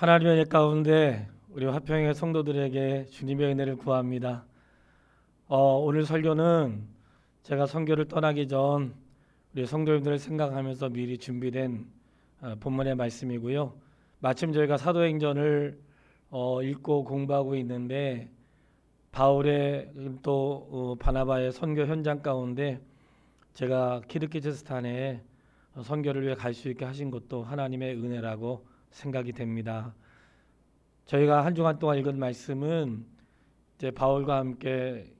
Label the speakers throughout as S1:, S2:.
S1: 하나님의 은혜 가운데 우리 화평의 성도들에게 주님의 은혜를 구합니다. 오늘 설교는 제가 선교를 떠나기 전 우리 성도님들을 생각하면서 미리 준비된 본문의 말씀이고요. 마침 저희가 사도행전을 읽고 공부하고 있는데 바울의 또 바나바의 선교 현장 가운데 제가 키르기즈스탄에 선교를 위해 갈 수 있게 하신 것도 하나님의 은혜라고 생각이 됩니다. 저희가 한 주간 동안 읽은 말씀은 이제 바울과 함께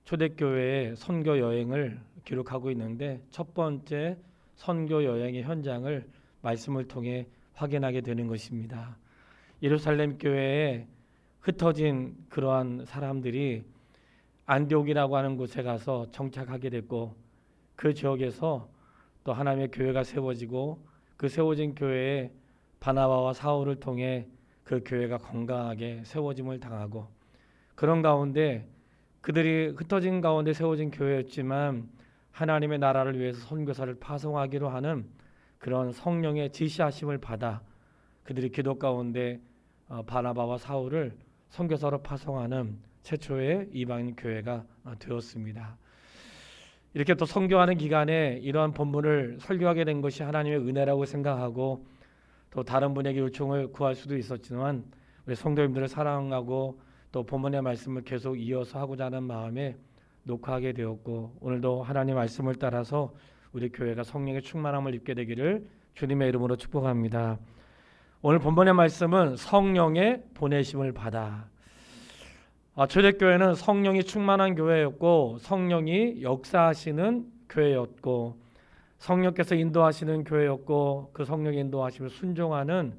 S1: 초대교회의 선교 여행을 기록하고 있는데 첫 번째 선교 여행의 현장을 말씀을 통해 확인하게 되는 것입니다. 예루살렘 교회에 흩어진 그러한 사람들이 안디옥이라고 하는 곳에 가서 정착하게 됐고 그 지역에서 또 하나님의 교회가 세워지고 그 세워진 교회에 바나바와 사울을 통해 그 교회가 건강하게 세워짐을 당하고 그런 가운데 그들이 흩어진 가운데 세워진 교회였지만 하나님의 나라를 위해서 선교사를 파송하기로 하는 그런 성령의 지시하심을 받아 그들이 기도 가운데 바나바와 사울을 선교사로 파송하는 최초의 이방인 교회가 되었습니다. 이렇게 또 선교하는 기간에 이러한 본문을 설교하게 된 것이 하나님의 은혜라고 생각하고 또 다른 분에게 요청을 구할 수도 있었지만 우리 성도님들을 사랑하고 또 본문의 말씀을 계속 이어서 하고자 하는 마음에 녹화하게 되었고 오늘도 하나님의 말씀을 따라서 우리 교회가 성령의 충만함을 입게 되기를 주님의 이름으로 축복합니다. 오늘 본문의 말씀은 성령의 보내심을 받아. 초대교회는 성령이 충만한 교회였고 성령이 역사하시는 교회였고 성령께서 인도하시는 교회였고 그 성령의 인도하심을 순종하는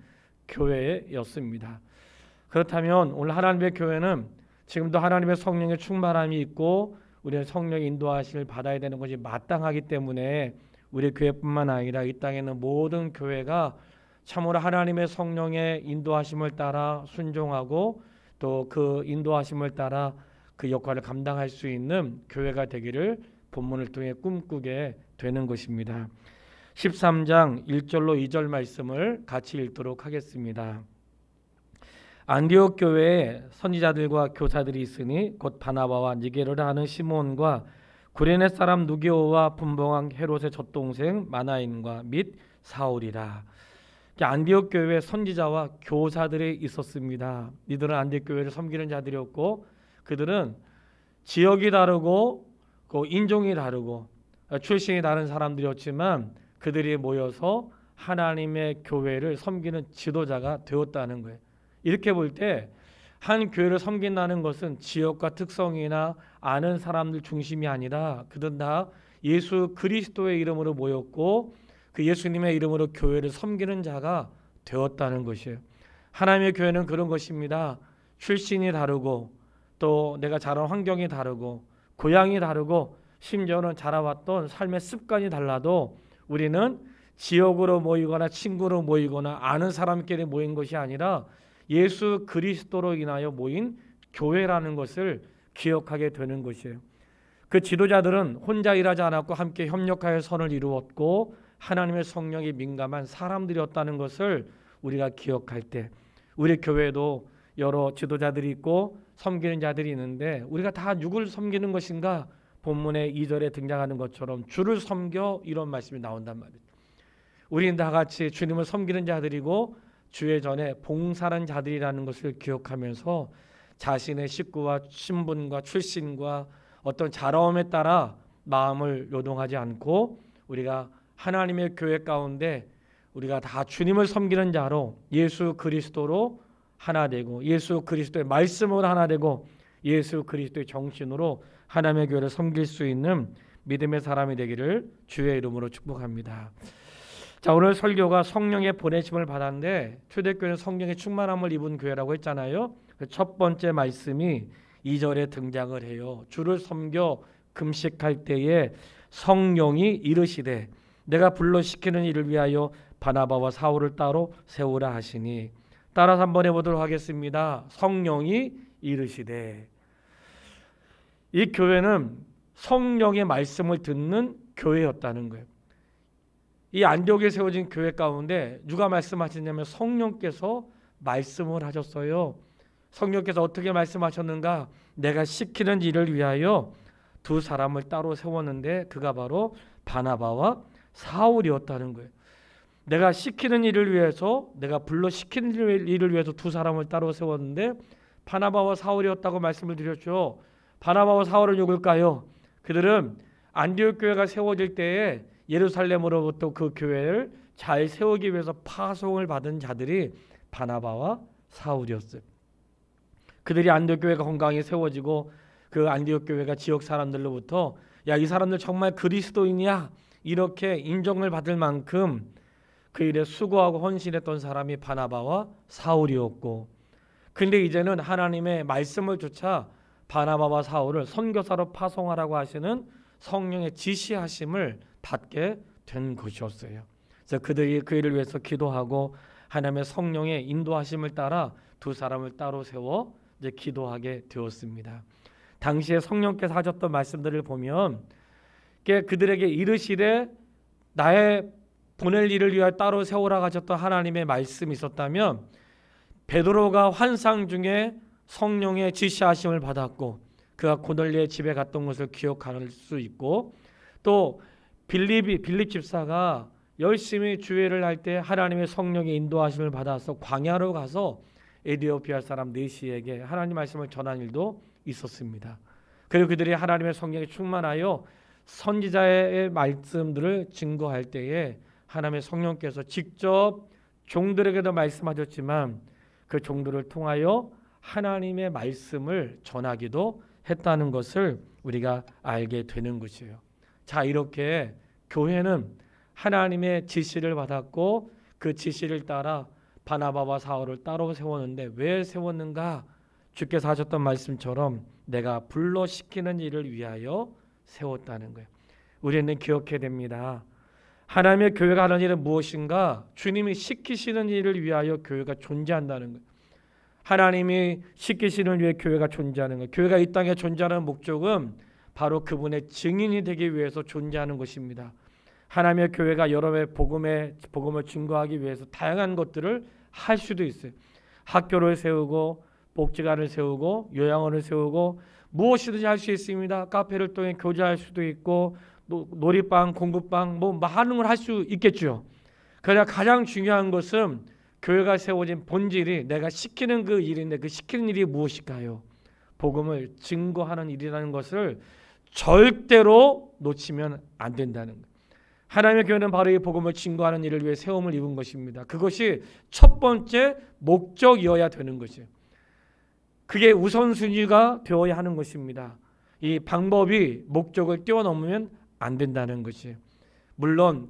S1: 교회였습니다. 그렇다면 오늘 하나님의 교회는 지금도 하나님의 성령의 충만함이 있고 우리는 성령의 인도하심을 받아야 되는 것이 마땅하기 때문에 우리 교회뿐만 아니라 이 땅에 있는 모든 교회가 참으로 하나님의 성령의 인도하심을 따라 순종하고 또 그 인도하심을 따라 그 역할을 감당할 수 있는 교회가 되기를 본문을 통해 꿈꾸게 되는 것입니다. 13장 1절로 2절 말씀을 같이 읽도록 하겠습니다. 안디옥 교회에 선지자들과 교사들이 있으니 곧 바나바와 니게르라 하는 시몬과 구레네 사람 누게오와 분봉왕 헤롯의 젖동생 마나인과 및 사울이라. 안디옥 교회에 선지자와 교사들이 있었습니다. 이들은 안디옥 교회를 섬기는 자들이었고 그들은 지역이 다르고 인종이 다르고 출신이 다른 사람들이었지만 그들이 모여서 하나님의 교회를 섬기는 지도자가 되었다는 거예요. 이렇게 볼 때 한 교회를 섬긴다는 것은 지역과 특성이나 아는 사람들 중심이 아니라 그들은 다 예수 그리스도의 이름으로 모였고 그 예수님의 이름으로 교회를 섬기는 자가 되었다는 것이에요. 하나님의 교회는 그런 것입니다. 출신이 다르고 또 내가 자란 환경이 다르고 고향이 다르고 심지어는 자라왔던 삶의 습관이 달라도 우리는 지역으로 모이거나 친구로 모이거나 아는 사람끼리 모인 것이 아니라 예수 그리스도로 인하여 모인 교회라는 것을 기억하게 되는 것이에요. 그 지도자들은 혼자 일하지 않았고 함께 협력하여 선을 이루었고 하나님의 성령이 민감한 사람들이었다는 것을 우리가 기억할 때 우리 교회도 여러 지도자들이 있고 섬기는 자들이 있는데 우리가 다 누구를 섬기는 것인가? 본문의 2절에 등장하는 것처럼 주를 섬겨 이런 말씀이 나온단 말이에요. 우리는 다 같이 주님을 섬기는 자들이고 주의 전에 봉사하는 자들이라는 것을 기억하면서 자신의 식구와 신분과 출신과 어떤 자라움에 따라 마음을 요동하지 않고 우리가 하나님의 교회 가운데 우리가 다 주님을 섬기는 자로 예수 그리스도로 하나 되고 예수 그리스도의 말씀으로 하나 되고 예수 그리스도의 정신으로 하나님의 교회를 섬길 수 있는 믿음의 사람이 되기를 주의 이름으로 축복합니다. 자, 오늘 설교가 성령의 보내심을 받았는데 초대교회는 성령의 충만함을 입은 교회라고 했잖아요. 첫 번째 말씀이 2절에 등장을 해요. 주를 섬겨 금식할 때에 성령이 이르시되 내가 불러 시키는 일을 위하여 바나바와 사울을 따로 세우라 하시니. 따라서 한번 해보도록 하겠습니다. 성령이 이르시되. 이 교회는 성령의 말씀을 듣는 교회였다는 거예요. 이 안디옥에 세워진 교회 가운데 누가 말씀하시냐면 성령께서 말씀을 하셨어요. 성령께서 어떻게 말씀하셨는가? 내가 시키는 일을 위하여 두 사람을 따로 세웠는데 그가 바로 바나바와 사울이었다는 거예요. 내가 시키는 일을 위해서, 내가 불러 시키는 일을 위해서 두 사람을 따로 세웠는데 바나바와 사울이었다고 말씀을 드렸죠. 바나바와 사울은 누굴까요? 그들은 안디옥 교회가 세워질 때에 예루살렘으로부터 그 교회를 잘 세우기 위해서 파송을 받은 자들이 바나바와 사울이었어요. 그들이 안디옥 교회가 건강히 세워지고 그 안디옥 교회가 지역 사람들로부터 야, 이 사람들 정말 그리스도인이야 이렇게 인정을 받을 만큼 그 일에 수고하고 헌신했던 사람이 바나바와 사울이었고, 근데 이제는 하나님의 말씀을 조차 바나바와 사울을 선교사로 파송하라고 하시는 성령의 지시하심을 받게 된 것이었어요. 그래서 그들이 그 일을 위해서 기도하고 하나님의 성령의 인도하심을 따라 두 사람을 따로 세워 이제 기도하게 되었습니다. 당시에 성령께서 하셨던 말씀들을 보면 그들에게 이르시되 나의 보낼 일을 위하여 따로 세우라 하셨던 하나님의 말씀이 있었다면, 베드로가 환상 중에 성령의 지시하심을 받았고 그가 고넬료의 집에 갔던 것을 기억할 수 있고, 또 빌립 집사가 열심히 주회를 할 때 하나님의 성령의 인도하심을 받아서 광야로 가서 에티오피아 사람 네시에게 하나님 말씀을 전한 일도 있었습니다. 그리고 그들이 하나님의 성령에 충만하여 선지자의 말씀들을 증거할 때에 하나님의 성령께서 직접 종들에게도 말씀하셨지만 그 종들을 통하여 하나님의 말씀을 전하기도 했다는 것을 우리가 알게 되는 것이에요. 자, 이렇게 교회는 하나님의 지시를 받았고 그 지시를 따라 바나바와 사울을 따로 세웠는데 왜 세웠는가? 주께서 하셨던 말씀처럼 내가 불러 시키는 일을 위하여 세웠다는 거예요. 우리는 기억해야 됩니다. 하나님의 교회가 하는 일은 무엇인가? 주님이 시키시는 일을 위하여 교회가 존재한다는 거예요. 하나님이 시키시는 위해 교회가 존재하는 거예요. 교회가 이 땅에 존재하는 목적은 바로 그분의 증인이 되기 위해서 존재하는 것입니다. 하나님의 교회가 여러분의 복음을 증거하기 위해서 다양한 것들을 할 수도 있어요. 학교를 세우고 복지관을 세우고 요양원을 세우고 무엇이든지 할 수 있습니다. 카페를 통해 교제할 수도 있고 놀이방, 공부방 뭐 많은 걸 할 수 있겠죠. 그러나 가장 중요한 것은 교회가 세워진 본질이 내가 시키는 그 일인데 그 시키는 일이 무엇일까요? 복음을 증거하는 일이라는 것을 절대로 놓치면 안 된다는 거예요. 하나님의 교회는 바로 이 복음을 증거하는 일을 위해 세움을 입은 것입니다. 그것이 첫 번째 목적이어야 되는 것이에요. 그게 우선순위가 되어야 하는 것입니다. 이 방법이 목적을 뛰어넘으면 안 된다는 것이에요. 물론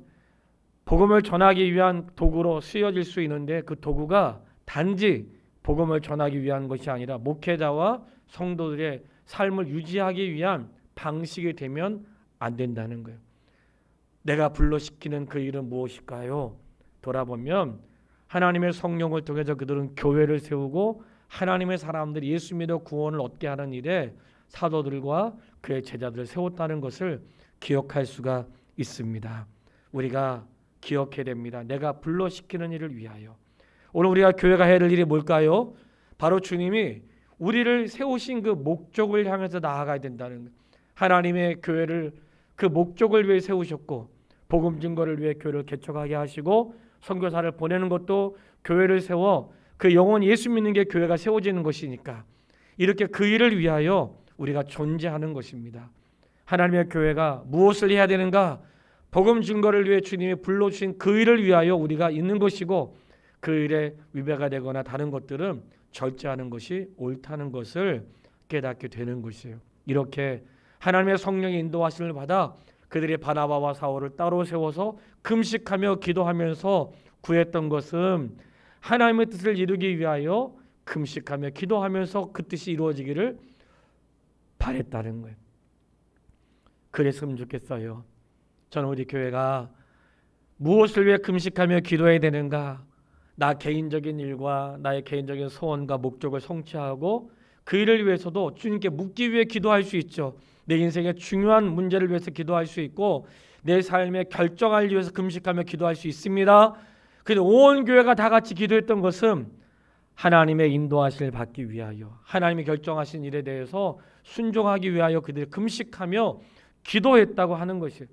S1: 복음을 전하기 위한 도구로 쓰여질 수 있는데 그 도구가 단지 복음을 전하기 위한 것이 아니라 목회자와 성도들의 삶을 유지하기 위한 방식이 되면 안 된다는 거예요. 내가 불러시키는 그 일은 무엇일까요? 돌아보면 하나님의 성령을 통해서 그들은 교회를 세우고 하나님의 사람들이 예수 믿어 구원을 얻게 하는 일에 사도들과 그의 제자들을 세웠다는 것을 기억할 수가 있습니다. 우리가 기억해야 됩니다. 내가 불러시키는 일을 위하여. 오늘 우리가 교회가 해야 할 일이 뭘까요? 바로 주님이 우리를 세우신 그 목적을 향해서 나아가야 된다는 거예요. 하나님의 교회를 그 목적을 위해 세우셨고 복음 증거를 위해 교회를 개척하게 하시고 선교사를 보내는 것도 교회를 세워 그 영원히 예수 믿는 게 교회가 세워지는 것이니까 이렇게 그 일을 위하여 우리가 존재하는 것입니다. 하나님의 교회가 무엇을 해야 되는가? 복음 증거를 위해 주님이 불러주신 그 일을 위하여 우리가 있는 것이고 그 일에 위배가 되거나 다른 것들은 절제하는 것이 옳다는 것을 깨닫게 되는 것이에요. 이렇게 하나님의 성령의 인도하심을 받아 그들이 바나바와 사울을 따로 세워서 금식하며 기도하면서 구했던 것은 하나님의 뜻을 이루기 위하여 금식하며 기도하면서 그 뜻이 이루어지기를 바랬다는 거예요. 그랬으면 좋겠어요. 저는 우리 교회가 무엇을 위해 금식하며 기도해야 되는가? 나 개인적인 일과 나의 개인적인 소원과 목적을 성취하고 그 일을 위해서도 주님께 묻기 위해 기도할 수 있죠. 내 인생의 중요한 문제를 위해서 기도할 수 있고 내 삶의 결정을 위해서 금식하며 기도할 수 있습니다. 그런데 온 교회가 다 같이 기도했던 것은 하나님의 인도하심을 받기 위하여, 하나님이 결정하신 일에 대해서 순종하기 위하여 그들이 금식하며 기도했다고 하는 것이에요.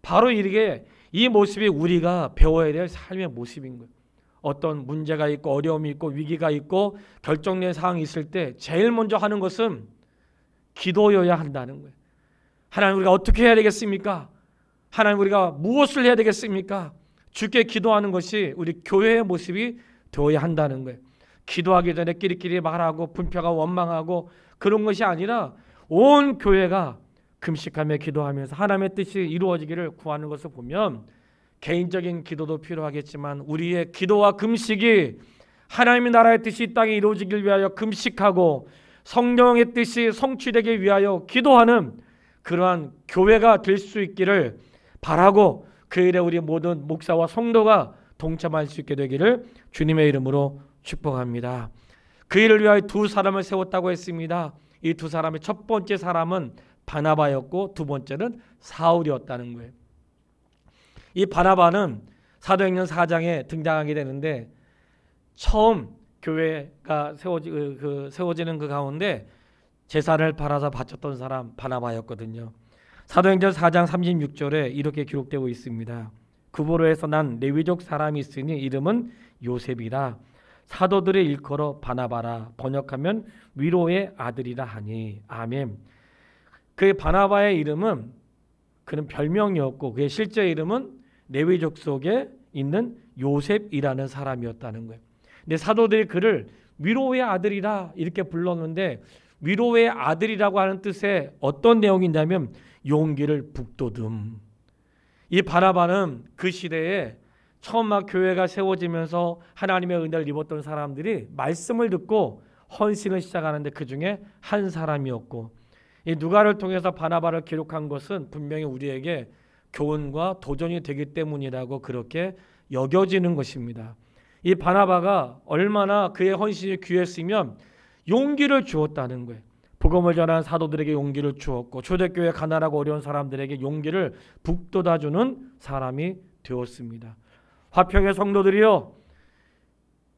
S1: 바로 이게 이 모습이 우리가 배워야 될 삶의 모습인 거예요. 어떤 문제가 있고 어려움이 있고 위기가 있고 결정된 상황이 있을 때 제일 먼저 하는 것은 기도여야 한다는 거예요. 하나님, 우리가 어떻게 해야 되겠습니까? 하나님, 우리가 무엇을 해야 되겠습니까? 주께 기도하는 것이 우리 교회의 모습이 되어야 한다는 거예요. 기도하기 전에 끼리끼리 말하고 분표가 원망하고 그런 것이 아니라 온 교회가 금식하며 기도하면서 하나님의 뜻이 이루어지기를 구하는 것을 보면, 개인적인 기도도 필요하겠지만 우리의 기도와 금식이 하나님의 나라의 뜻이 이 땅에 이루어지길 위하여 금식하고 성령의 뜻이 성취되기 위하여 기도하는 그러한 교회가 될 수 있기를 바라고, 그 일에 우리 모든 목사와 성도가 동참할 수 있게 되기를 주님의 이름으로 축복합니다. 그 일을 위하여 두 사람을 세웠다고 했습니다. 이 두 사람의 첫 번째 사람은 바나바였고 두 번째는 사울이었다는 거예요. 이 바나바는 사도행전 4장에 등장하게 되는데, 처음 교회가 세워지는 그 가운데 제사를 팔아서 바쳤던 사람 바나바였거든요. 사도행전 4장 36절에 이렇게 기록되고 있습니다. 구보로에서 난 레위족 사람이 있으니 이름은 요셉이라. 사도들의 일컬어 바나바라. 번역하면 위로의 아들이라 하니. 아멘. 그 바나바의 이름은 그는 별명이었고 그의 실제 이름은 레위족 속에 있는 요셉이라는 사람이었다는 거예요. 근데 사도들이 그를 위로의 아들이라 이렇게 불렀는데, 위로의 아들이라고 하는 뜻의 어떤 내용이 있냐면 용기를 북돋움. 이 바나바는 그 시대에 처음 막 교회가 세워지면서 하나님의 은혜를 입었던 사람들이 말씀을 듣고 헌신을 시작하는데 그 중에 한 사람이었고, 이 누가를 통해서 바나바를 기록한 것은 분명히 우리에게 교훈과 도전이 되기 때문이라고 그렇게 여겨지는 것입니다. 이 바나바가 얼마나 그의 헌신이 귀했으면 용기를 주었다는 거예요. 복음을 전하는 사도들에게 용기를 주었고 초대교회 가난하고 어려운 사람들에게 용기를 북돋아주는 사람이 되었습니다. 화평의 성도들이여,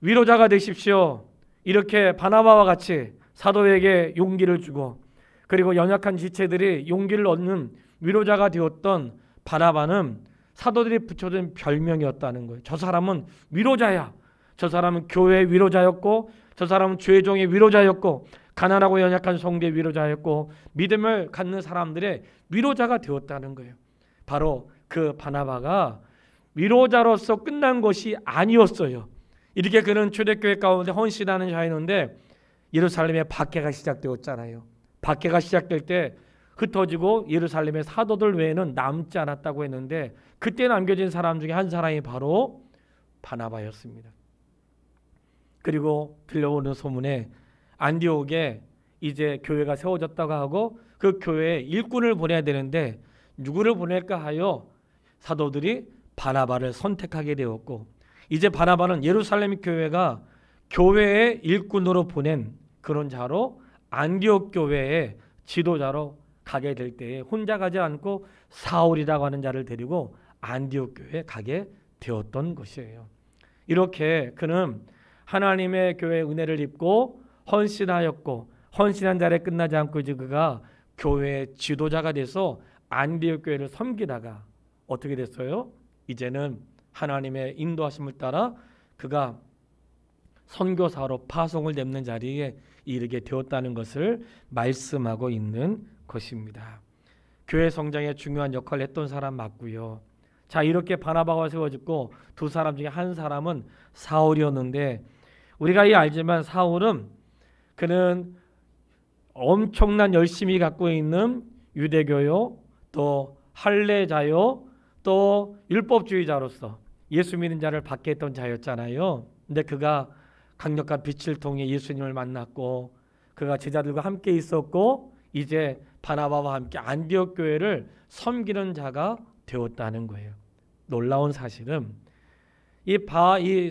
S1: 위로자가 되십시오. 이렇게 바나바와 같이 사도에게 용기를 주고, 그리고 연약한 지체들이 용기를 얻는 위로자가 되었던 바나바는 사도들이 붙여준 별명이었다는 거예요. 저 사람은 위로자야. 저 사람은 교회의 위로자였고, 저 사람은 죄종의 위로자였고, 가난하고 연약한 성도의 위로자였고, 믿음을 갖는 사람들의 위로자가 되었다는 거예요. 바로 그 바나바가 위로자로서 끝난 것이 아니었어요. 이렇게 그는 초대교회 가운데 헌신하는 자였는데 예루살렘에 박해가 시작되었잖아요. 박해가 시작될 때 흩어지고 예루살렘의 사도들 외에는 남지 않았다고 했는데, 그때 남겨진 사람 중에 한 사람이 바로 바나바였습니다. 그리고 들려오는 소문에 안디옥에 이제 교회가 세워졌다고 하고 그 교회에 일꾼을 보내야 되는데 누구를 보낼까 하여 사도들이 바나바를 선택하게 되었고, 이제 바나바는 예루살렘 교회가 교회의 일꾼으로 보낸 그런 자로 안디옥 교회의 지도자로 가게 될 때에 혼자 가지 않고 사울이라고 하는 자를 데리고 안디옥 교회에 가게 되었던 것이에요. 이렇게 그는 하나님의 교회의 은혜를 입고 헌신하였고, 헌신한 자리에 끝나지 않고 이제 그가 교회의 지도자가 돼서 안디옥 교회를 섬기다가 어떻게 됐어요? 이제는 하나님의 인도하심을 따라 그가 선교사로 파송을 냅는 자리에 이르게 되었다는 것을 말씀하고 있는 것입니다. 교회 성장에 중요한 역할을 했던 사람 맞고요. 자, 이렇게 바나바가 세워졌고 두 사람 중에 한 사람은 사울이었는데, 우리가 알지만 사울은 그는 엄청난 열심히 갖고 있는 유대교요, 또 할례자요, 또 율법주의자로서 예수 믿는 자를 받게 했던 자였잖아요. 근데 그가 강력한 빛을 통해 예수님을 만났고 그가 제자들과 함께 있었고 이제 바나바와 함께 안디옥 교회를 섬기는 자가 되었다는 거예요. 놀라운 사실은 이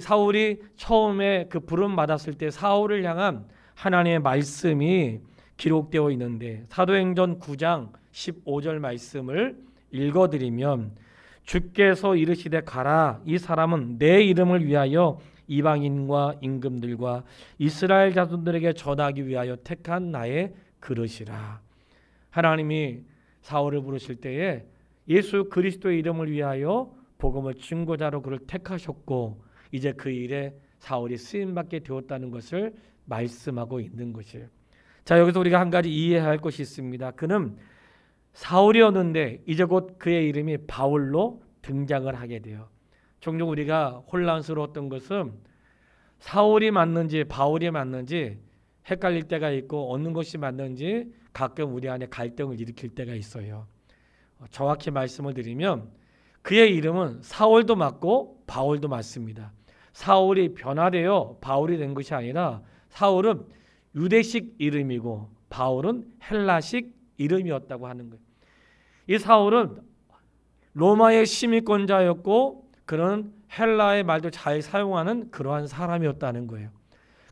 S1: 사울이 처음에 그 부름 받았을 때 사울을 향한 하나님의 말씀이 기록되어 있는데, 사도행전 9장 15절 말씀을 읽어드리면, 주께서 이르시되 가라, 이 사람은 내 이름을 위하여 이방인과 임금들과 이스라엘 자손들에게 전하기 위하여 택한 나의 그릇이라. 하나님이 사울을 부르실 때에 예수 그리스도의 이름을 위하여 복음을 증거자로 그를 택하셨고 이제 그 일에 사울이 쓰임받게 되었다는 것을 말씀하고 있는 것이에요. 자, 여기서 우리가 한 가지 이해해야 할 것이 있습니다. 그는 사울이었는데 이제 곧 그의 이름이 바울로 등장을 하게 돼요. 종종 우리가 혼란스러웠던 것은 사울이 맞는지 바울이 맞는지 헷갈릴 때가 있고 어느 것이 맞는지 가끔 우리 안에 갈등을 일으킬 때가 있어요. 정확히 말씀을 드리면 그의 이름은 사울도 맞고 바울도 맞습니다. 사울이 변화되어 바울이 된 것이 아니라 사울은 유대식 이름이고 바울은 헬라식 이름이었다고 하는 거예요. 이 사울은 로마의 시민권자였고 그는 헬라의 말도 잘 사용하는 그러한 사람이었다는 거예요.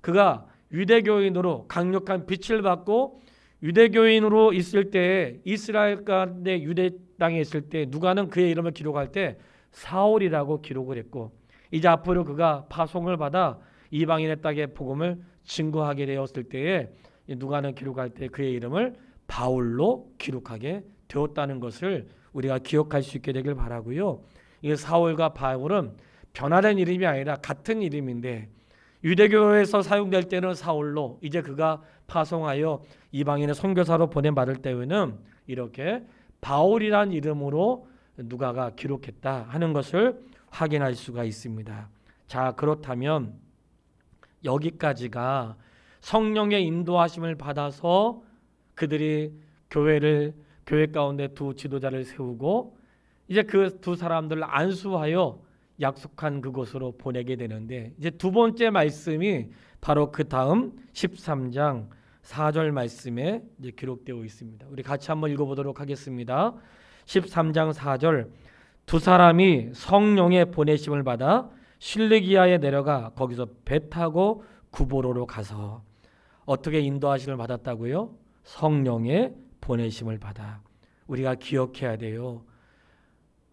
S1: 그가 유대교인으로 강력한 빛을 받고 유대교인으로 있을 때 이스라엘 가운데 유대 땅에 있을 때 누가는 그의 이름을 기록할 때 사울이라고 기록을 했고 이제 앞으로 그가 파송을 받아 이방인의 땅에 복음을 증거하게 되었을 때에 누가는 기록할 때 그의 이름을 바울로 기록하게 되었다는 것을 우리가 기억할 수 있게 되길 바라고요. 이 사울과 바울은 변화된 이름이 아니라 같은 이름인데 유대교에서 사용될 때는 사울로 이제 그가 파송하여 이방인의 선교사로 보내받을 때에는 이렇게 바울이란 이름으로 누가가 기록했다 하는 것을 확인할 수가 있습니다. 자, 그렇다면 여기까지가 성령의 인도하심을 받아서 그들이 교회 가운데 두 지도자를 세우고 이제 그 두 사람들을 안수하여 약속한 그곳으로 보내게 되는데 이제 두 번째 말씀이 바로 그 다음 13장 4절 말씀에 이제 기록되어 있습니다. 우리 같이 한번 읽어보도록 하겠습니다. 13장 4절 두 사람이 성령의 보내심을 받아 실리기아에 내려가 거기서 배 타고 구보로로 가서 어떻게 인도하심을 받았다고요? 성령의 보내심을 받아. 우리가 기억해야 돼요.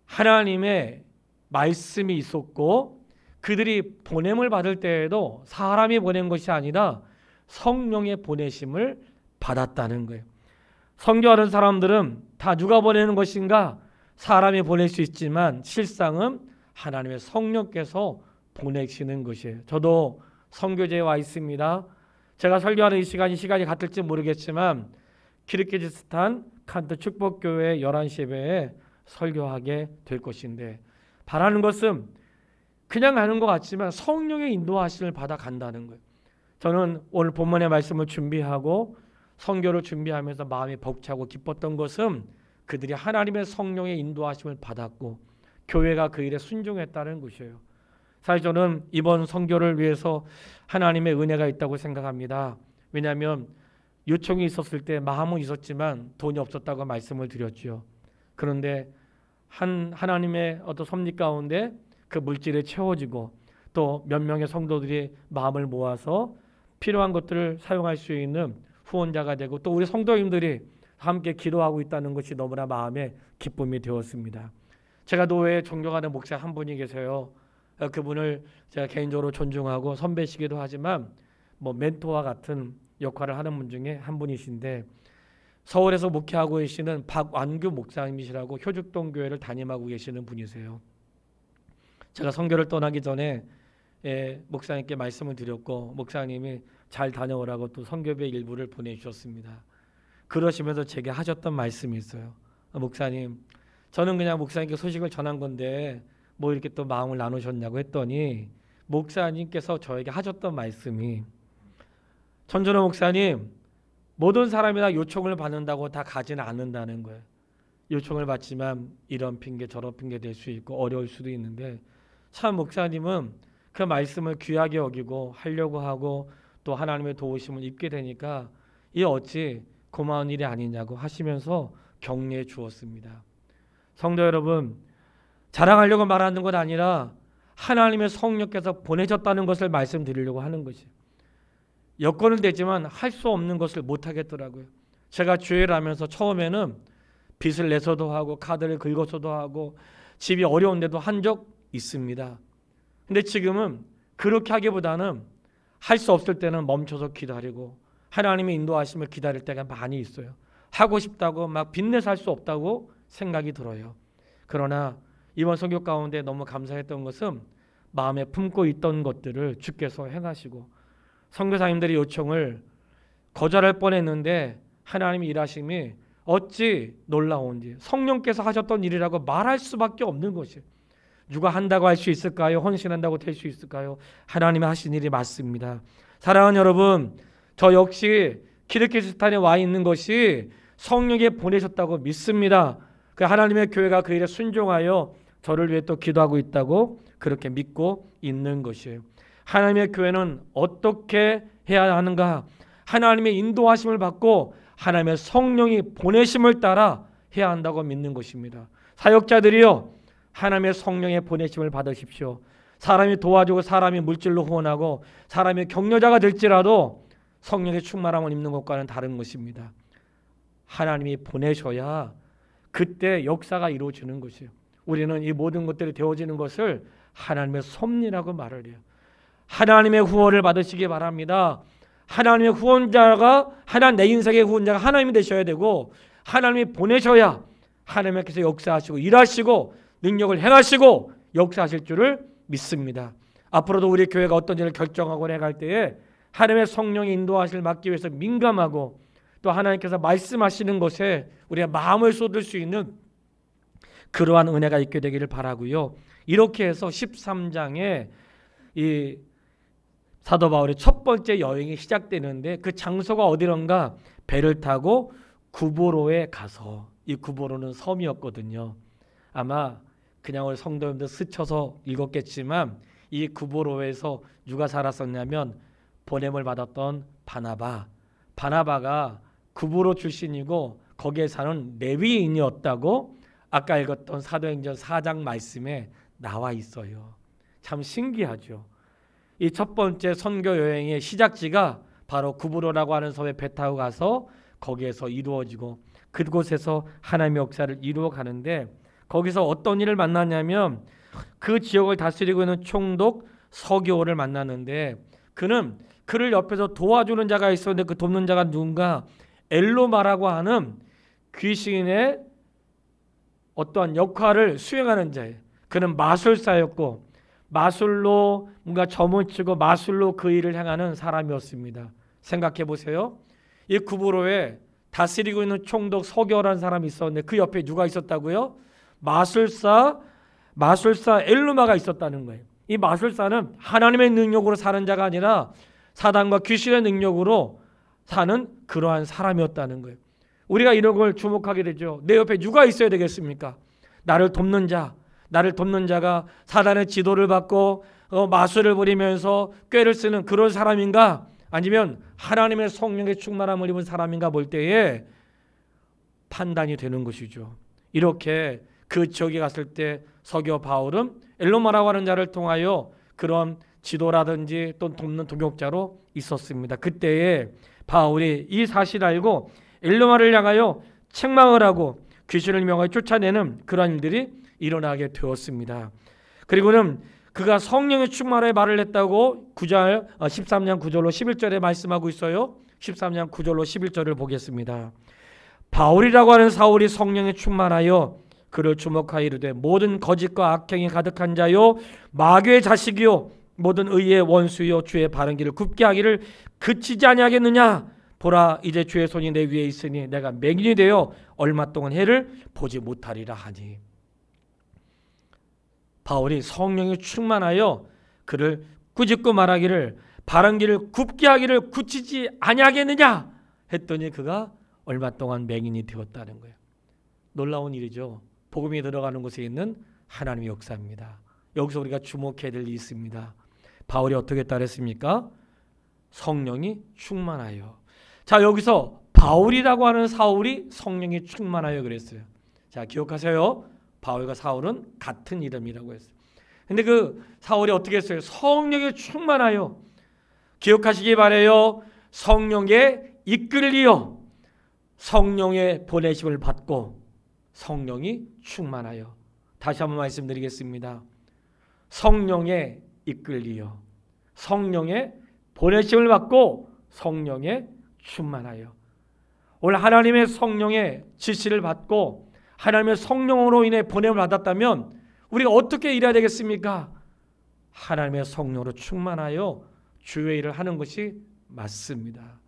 S1: 하나님의 말씀이 있었고 그들이 보냄을 받을 때에도 사람이 보낸 것이 아니라 성령의 보내심을 받았다는 거예요. 선교하는 사람들은 다 누가 보내는 것인가? 사람이 보낼 수 있지만 실상은 하나님의 성령께서 보내시는 것이에요. 저도 선교제에 와 있습니다. 제가 설교하는 이 시간이 같을지 모르겠지만 키르기즈스탄 칸트 축복교회 11시 예배에 설교하게 될 것인데 바라는 것은 그냥 가는 것 같지만 성령의 인도하심을 받아 간다는 거예요. 저는 오늘 본문의 말씀을 준비하고 선교를 준비하면서 마음이 벅차고 기뻤던 것은 그들이 하나님의 성령의 인도하심을 받았고 교회가 그 일에 순종했다는 것이에요. 사실 저는 이번 선교를 위해서 하나님의 은혜가 있다고 생각합니다. 왜냐하면 요청이 있었을 때 마음은 있었지만 돈이 없었다고 말씀을 드렸죠. 그런데 하나님의 어떤 섭리 가운데 그 물질이 채워지고 또 몇 명의 성도들이 마음을 모아서 필요한 것들을 사용할 수 있는 후원자가 되고 또 우리 성도님들이 함께 기도하고 있다는 것이 너무나 마음에 기쁨이 되었습니다. 제가 노회에 존경하는 목사 한 분이 계세요. 그분을 제가 개인적으로 존중하고 선배시기도 하지만 멘토와 같은 역할을 하는 분 중에 한 분이신데 서울에서 목회하고 계시는 박완규 목사님이시라고 효죽동 교회를 담임하고 계시는 분이세요. 제가 선교를 떠나기 전에 목사님께 말씀을 드렸고 목사님이 잘 다녀오라고 또 선교배 일부를 보내주셨습니다. 그러시면서 제게 하셨던 말씀이 있어요. 목사님, 저는 그냥 목사님께 소식을 전한 건데 뭐 이렇게 또 마음을 나누셨냐고 했더니 목사님께서 저에게 하셨던 말씀이 전준호 목사님, 모든 사람이 다 요청을 받는다고 다 가지는 않는다는 거예요. 요청을 받지만 이런 핑계 저런 핑계 될 수 있고 어려울 수도 있는데 참 목사님은 그 말씀을 귀하게 여기고 하려고 하고 또 하나님의 도우심을 입게 되니까 이 어찌 고마운 일이 아니냐고 하시면서 격려해 주었습니다. 성도 여러분, 자랑하려고 말하는 건 아니라 하나님의 성령께서 보내셨다는 것을 말씀드리려고 하는 것이에요. 여건은 되지만 할 수 없는 것을 못 하겠더라고요. 제가 주회를 하면서 처음에는 빚을 내서도 하고 카드를 긁어서도 하고 집이 어려운데도 한 적 있습니다. 근데 지금은 그렇게 하기보다는 할 수 없을 때는 멈춰서 기다리고 하나님의 인도하심을 기다릴 때가 많이 있어요. 하고 싶다고 막 빚내서 할 수 없다고 생각이 들어요. 그러나 이번 선교 가운데 너무 감사했던 것은 마음에 품고 있던 것들을 주께서 행하시고 선교사님들의 요청을 거절할 뻔했는데 하나님의 일하심이 어찌 놀라운지 성령께서 하셨던 일이라고 말할 수밖에 없는 것이에요. 누가 한다고 할 수 있을까요? 헌신한다고 될 수 있을까요? 하나님이 하신 일이 맞습니다. 사랑하는 여러분, 저 역시 키르기스탄에 와 있는 것이 성령이 보내셨다고 믿습니다. 그 하나님의 교회가 그 일에 순종하여 저를 위해 또 기도하고 있다고 그렇게 믿고 있는 것이에요. 하나님의 교회는 어떻게 해야 하는가? 하나님의 인도하심을 받고 하나님의 성령이 보내심을 따라 해야 한다고 믿는 것입니다. 사역자들이요, 하나님의 성령의 보내심을 받으십시오. 사람이 도와주고 사람이 물질로 후원하고 사람이 격려자가 될지라도 성령의 충만함을 입는 것과는 다른 것입니다. 하나님이 보내셔야 그때 역사가 이루어지는 것이에요. 우리는 이 모든 것들이 되어지는 것을 하나님의 섭리라고 말을 해요. 하나님의 후원을 받으시기 바랍니다. 하나님의 후원자가 내 인생의 후원자가 하나님이 되셔야 되고 하나님이 보내셔야 하나님께서 역사하시고 일하시고 능력을 행하시고 역사하실 줄을 믿습니다. 앞으로도 우리 교회가 어떤 일을 결정하고 해갈 때에 하나님의 성령의 인도하심을 받기 위해서 민감하고 또 하나님께서 말씀하시는 것에 우리가 마음을 쏟을 수 있는 그러한 은혜가 있게 되기를 바라고요. 이렇게 해서 13장에 이 사도 바울의 첫 번째 여행이 시작되는데 그 장소가 어디론가 배를 타고 구보로에 가서, 이 구보로는 섬이었거든요. 아마 그냥 우리 성도님들 스쳐서 읽었겠지만 이 구보로에서 누가 살았었냐면 보냄을 받았던 바나바가 구보로 출신이고 거기에 사는 레위인이었다고 아까 읽었던 사도행전 4장 말씀에 나와 있어요. 참 신기하죠. 이 첫 번째 선교 여행의 시작지가 바로 구브로라고 하는 섬에 배 타고 가서 거기에서 이루어지고 그곳에서 하나님의 역사를 이루어 가는데 거기서 어떤 일을 만났냐면 그 지역을 다스리고 있는 총독 서기오를 만났는데 그는 그를 옆에서 도와주는 자가 있었는데 그 돕는 자가 누군가 엘로마라고 하는 귀신의 어떠한 역할을 수행하는 자예요. 그는 마술사였고 마술로 뭔가 점을 치고 마술로 그 일을 행하는 사람이었습니다. 생각해 보세요. 이 구브로에 다스리고 있는 총독 서기오라는 사람이 있었는데 그 옆에 누가 있었다고요? 마술사 엘루마가 있었다는 거예요. 이 마술사는 하나님의 능력으로 사는 자가 아니라 사단과 귀신의 능력으로 사는 그러한 사람이었다는 거예요. 우리가 이런 걸 주목하게 되죠. 내 옆에 누가 있어야 되겠습니까? 나를 돕는 자가 사단의 지도를 받고 마술을 부리면서 꾀를 쓰는 그런 사람인가? 아니면 하나님의 성령의 충만함을 입은 사람인가 볼 때에 판단이 되는 것이죠. 이렇게 그 지역에 갔을 때 서기오 바울은 엘로마라고 하는 자를 통하여 그런 지도라든지 또 돕는 동역자로 있었습니다. 그때에 바울이 이 사실을 알고 엘로마를 향하여 책망을 하고 귀신을 명하여 쫓아내는 그런 일들이 일어나게 되었습니다. 그리고는 그가 성령의 충만함에 말을 했다고 13장 9절로 11절에 말씀하고 있어요. 13장 9절로 11절을 보겠습니다. 바울이라고 하는 사울이 성령에 충만하여 그를 주목하여 이르되 모든 거짓과 악행이 가득한 자요 마귀의 자식이요 모든 의의 원수요 주의 바른 길을 굽게 하기를 그치지 아니하겠느냐. 보라 이제 주의 손이 내 위에 있으니 내가 맹인이 되어 얼마 동안 해를 보지 못하리라 하니. 바울이 성령이 충만하여 그를 꾸짖고 말하기를 바른 길을 굽게 하기를 굳히지 아니하겠느냐 했더니 그가 얼마 동안 맹인이 되었다는 거예요. 놀라운 일이죠. 복음이 들어가는 곳에 있는 하나님의 역사입니다. 여기서 우리가 주목해야 될 일이 있습니다. 바울이 어떻게 따랐습니까? 성령이 충만하여. 자, 여기서 바울이라고 하는 사울이 성령이 충만하여 그랬어요. 자, 기억하세요. 바울과 사울은 같은 이름이라고 했어요. 근데 그 사울이 어떻게 했어요? 성령에 충만하여. 기억하시기 바라요. 성령에 이끌리어 성령의 보내심을 받고 성령이 충만하여. 다시 한번 말씀드리겠습니다. 성령에 이끌리어. 성령의 보내심을 받고 성령에 충만하여. 오늘 하나님의 성령의 지시를 받고 하나님의 성령으로 인해 보냄을 받았다면 우리가 어떻게 일해야 되겠습니까? 하나님의 성령으로 충만하여 주의 일을 하는 것이 맞습니다.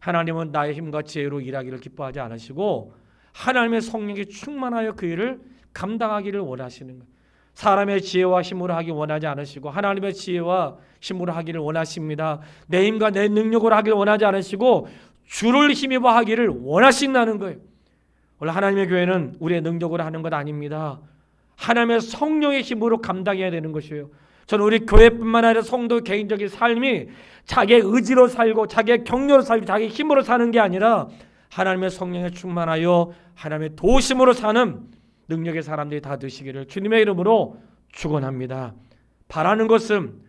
S1: 하나님은 나의 힘과 지혜로 일하기를 기뻐하지 않으시고 하나님의 성령이 충만하여 그 일을 감당하기를 원하시는 거예요. 사람의 지혜와 힘으로 하기 원하지 않으시고 하나님의 지혜와 힘으로 하기를 원하십니다. 내 힘과 내 능력으로 하기를 원하지 않으시고 주를 힘입어 하기를 원하신다는 거예요. 원래 하나님의 교회는 우리의 능력으로 하는 것 아닙니다. 하나님의 성령의 힘으로 감당해야 되는 것이에요. 저는 우리 교회뿐만 아니라 성도 개인적인 삶이 자기의 의지로 살고 자기의 격려로 살고 자기의 힘으로 사는 게 아니라 하나님의 성령에 충만하여 하나님의 도심으로 사는 능력의 사람들이 다 되시기를 주님의 이름으로 축원합니다. 바라는 것은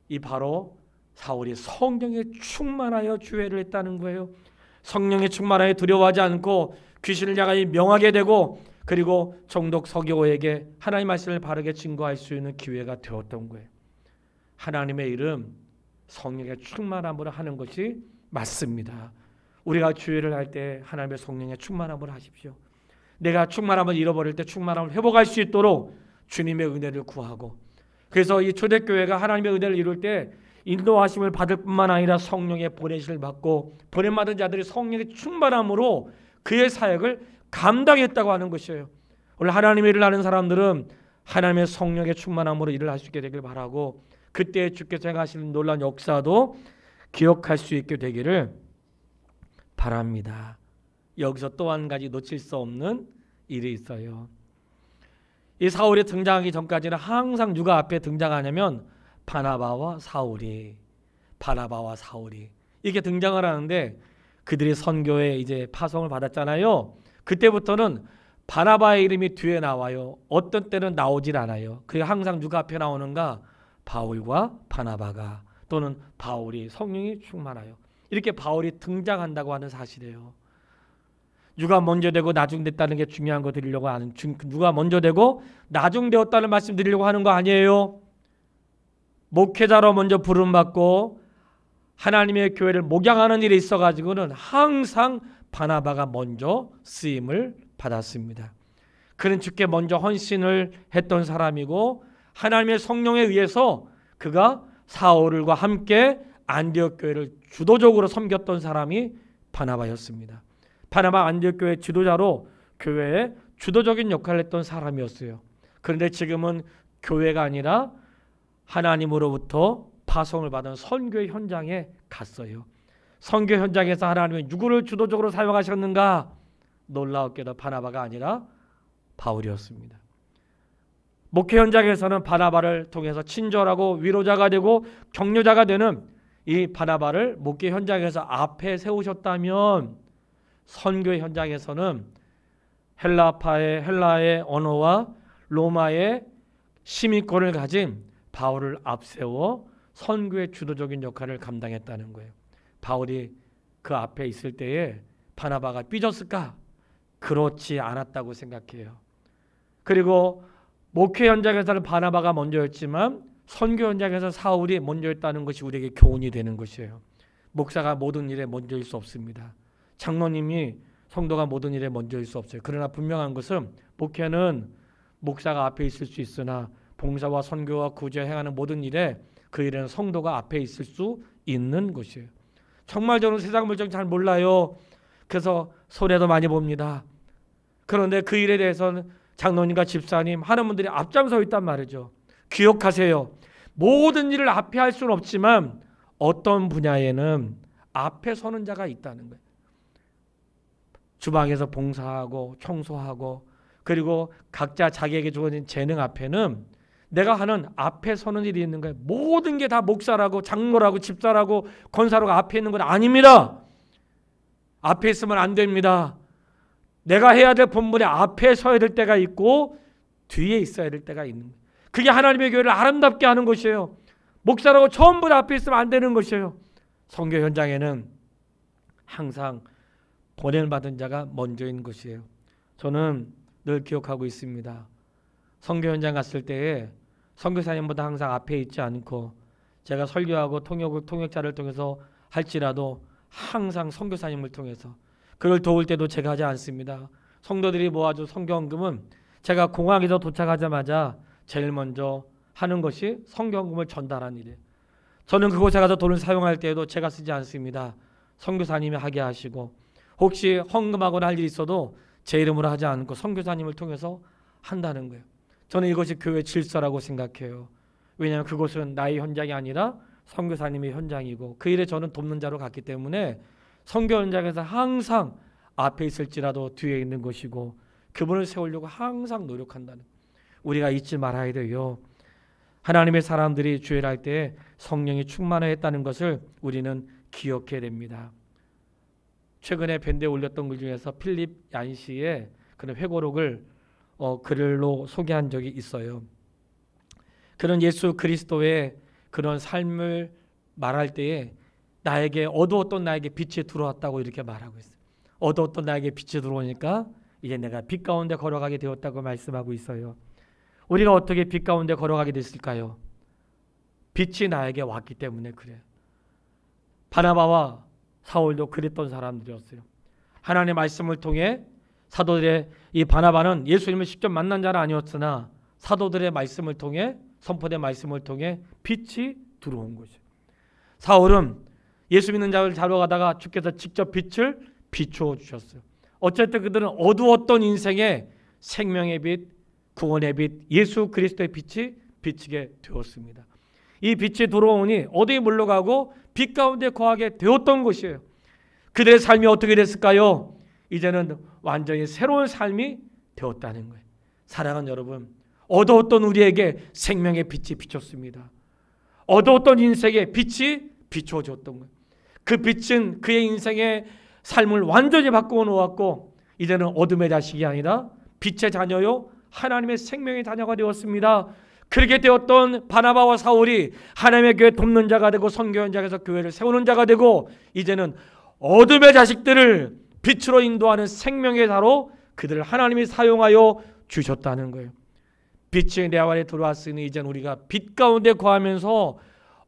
S1: 이 바로 사울이 성령에 충만하여 주회를 했다는 거예요. 성령에 충만하여 두려워하지 않고 귀신을 향하여 명하게 되고 그리고 총독 서기오에게 하나님의 말씀을 바르게 증거할 수 있는 기회가 되었던 거예요. 하나님의 이름 성령의 충만함으로 하는 것이 맞습니다. 우리가 주회를 할 때 하나님의 성령의 충만함으로 하십시오. 내가 충만함을 잃어버릴 때 충만함을 회복할 수 있도록 주님의 은혜를 구하고, 그래서 이 초대교회가 하나님의 은혜를 이룰 때 인도하심을 받을 뿐만 아니라 성령의 보내심을 받고 보냄받은 자들이 성령의 충만함으로 그의 사역을 감당했다고 하는 것이에요. 원래 하나님의 일을 하는 사람들은 하나님의 성령의 충만함으로 일을 할 수 있게 되길 바라고 그때 주께서 행하시는 놀라운 역사도 기억할 수 있게 되기를 바랍니다. 여기서 또 한 가지 놓칠 수 없는 일이 있어요. 이 사울이 등장하기 전까지는 항상 누가 앞에 등장하냐면 바나바와 사울이 이렇게 등장을 하는데 그들이 선교에 이제 파송을 받았잖아요. 그때부터는 바나바의 이름이 뒤에 나와요. 어떤 때는 나오질 않아요. 그게 항상 누가 앞에 나오는가? 바울과 바나바가, 또는 바울이 성령이 충만하여 이렇게 바울이 등장한다고 하는 사실이에요. 누가 먼저 되고 나중됐다는 게 중요한 거 드리려고 하는, 누가 먼저 되고 나중되었다는 말씀 드리려고 하는 거 아니에요. 목회자로 먼저 부름받고 하나님의 교회를 목양하는 일이 있어가지고는 항상 바나바가 먼저 쓰임을 받았습니다. 그는 주께 먼저 헌신을 했던 사람이고 하나님의 성령에 의해서 그가 사울과 함께 안디옥 교회를 주도적으로 섬겼던 사람이 바나바였습니다. 바나바 안디옥 교회 지도자로 교회에 주도적인 역할을 했던 사람이었어요. 그런데 지금은 교회가 아니라 하나님으로부터 파송을 받은 선교의 현장에 갔어요. 선교 현장에서 하나님은 누구를 주도적으로 사용하셨는가? 놀라웠게도 바나바가 아니라 바울이었습니다. 목회 현장에서는 바나바를 통해서 친절하고 위로자가 되고 격려자가 되는 이 바나바를 목회 현장에서 앞에 세우셨다면 선교 현장에서는 헬라의 언어와 로마의 시민권을 가진 바울을 앞세워 선교의 주도적인 역할을 감당했다는 거예요. 바울이 그 앞에 있을 때에 바나바가 삐졌을까? 그렇지 않았다고 생각해요. 그리고 목회 현장에서는 바나바가 먼저였지만 선교 현장에서 사울이 먼저였다는 것이 우리에게 교훈이 되는 것이에요. 목사가 모든 일에 먼저일 수 없습니다. 장로님이 성도가 모든 일에 먼저일 수 없어요. 그러나 분명한 것은 목회는 목사가 앞에 있을 수 있으나 봉사와 선교와 구제를 행하는 모든 일에 그 일에는 성도가 앞에 있을 수 있는 것이에요. 정말 저는 세상 물정 잘 몰라요. 그래서 손해도 많이 봅니다. 그런데 그 일에 대해서는 장로님과 집사님 하는 분들이 앞장서 있단 말이죠. 기억하세요. 모든 일을 앞에 할 수는 없지만 어떤 분야에는 앞에 서는 자가 있다는 거예요. 주방에서 봉사하고 청소하고 그리고 각자 자기에게 주어진 재능 앞에는 내가 하는 앞에 서는 일이 있는 거예요. 모든 게 다 목사라고 장로라고 집사라고 권사라고 앞에 있는 건 아닙니다. 앞에 있으면 안 됩니다. 내가 해야 될 본분에 앞에 서야 될 때가 있고 뒤에 있어야 될 때가 있는 거예요. 그게 하나님의 교회를 아름답게 하는 것이에요. 목사라고 전부 다 앞에 있으면 안 되는 것이에요. 선교 현장에는 항상 보냄을 받은 자가 먼저인 것이에요. 저는 늘 기억하고 있습니다. 선교 현장 갔을 때에 선교사님보다 항상 앞에 있지 않고 제가 설교하고 통역자를 통해서 할지라도 항상 선교사님을 통해서 그를 도울 때도 제가 하지 않습니다. 성도들이 모아준 성경금은 제가 공항에서 도착하자마자 제일 먼저 하는 것이 성경금을 전달하는 일이에요. 저는 그곳에 가서 돈을 사용할 때에도 제가 쓰지 않습니다. 선교사님이 하게 하시고, 혹시 헌금하거나 할 일이 있어도 제 이름으로 하지 않고 선교사님을 통해서 한다는 거예요. 저는 이것이 교회 질서라고 생각해요. 왜냐하면 그곳은 나의 현장이 아니라 선교사님의 현장이고, 그 일에 저는 돕는 자로 갔기 때문에 선교 현장에서 항상 앞에 있을지라도 뒤에 있는 것이고, 그분을 세우려고 항상 노력한다는, 우리가 잊지 말아야 돼요. 하나님의 사람들이 주일을 할 때 성령이 충만했다는 것을 우리는 기억해야 됩니다. 최근에 밴드에 올렸던 글 중에서 필립 얀시의 그런 회고록을 글로 소개한 적이 있어요. 그런 예수 그리스도의 그런 삶을 말할 때에 나에게 어두웠던 나에게 빛이 들어왔다고 이렇게 말하고 있어요. 어두웠던 나에게 빛이 들어오니까 이제 내가 빛 가운데 걸어가게 되었다고 말씀하고 있어요. 우리가 어떻게 빛 가운데 걸어가게 됐을까요? 빛이 나에게 왔기 때문에 그래요. 바나바와 사울도 그랬던 사람들이었어요. 하나님의 말씀을 통해 사도들의, 이 바나바는 예수님을 직접 만난 자는 아니었으나 사도들의 말씀을 통해, 선포된 말씀을 통해 빛이 들어온 거죠. 사울은 예수 믿는 자를 잡아가다가 주께서 직접 빛을 비추어 주셨어요. 어쨌든 그들은 어두웠던 인생의 생명의 빛, 구원의 빛, 예수 그리스도의 빛이 비치게 되었습니다. 이 빛이 들어오니 어디에 물러가고 빛 가운데 거하게 되었던 것이에요. 그들의 삶이 어떻게 됐을까요? 이제는 완전히 새로운 삶이 되었다는 거예요. 사랑하는 여러분, 어두웠던 우리에게 생명의 빛이 비쳤습니다. 어두웠던 인생에 빛이 비추어졌던 거예요. 그 빛은 그의 인생의 삶을 완전히 바꾸어 놓았고, 이제는 어둠의 자식이 아니라 빛의 자녀요 하나님의 생명의 자녀가 되었습니다. 그렇게 되었던 바나바와 사울이 하나님의 교회 돕는 자가 되고 선교 현장에서 교회를 세우는 자가 되고, 이제는 어둠의 자식들을 빛으로 인도하는 생명의 자로 그들을 하나님이 사용하여 주셨다는 거예요. 빛이 내 안에 들어왔으니 이제는 우리가 빛 가운데 거하면서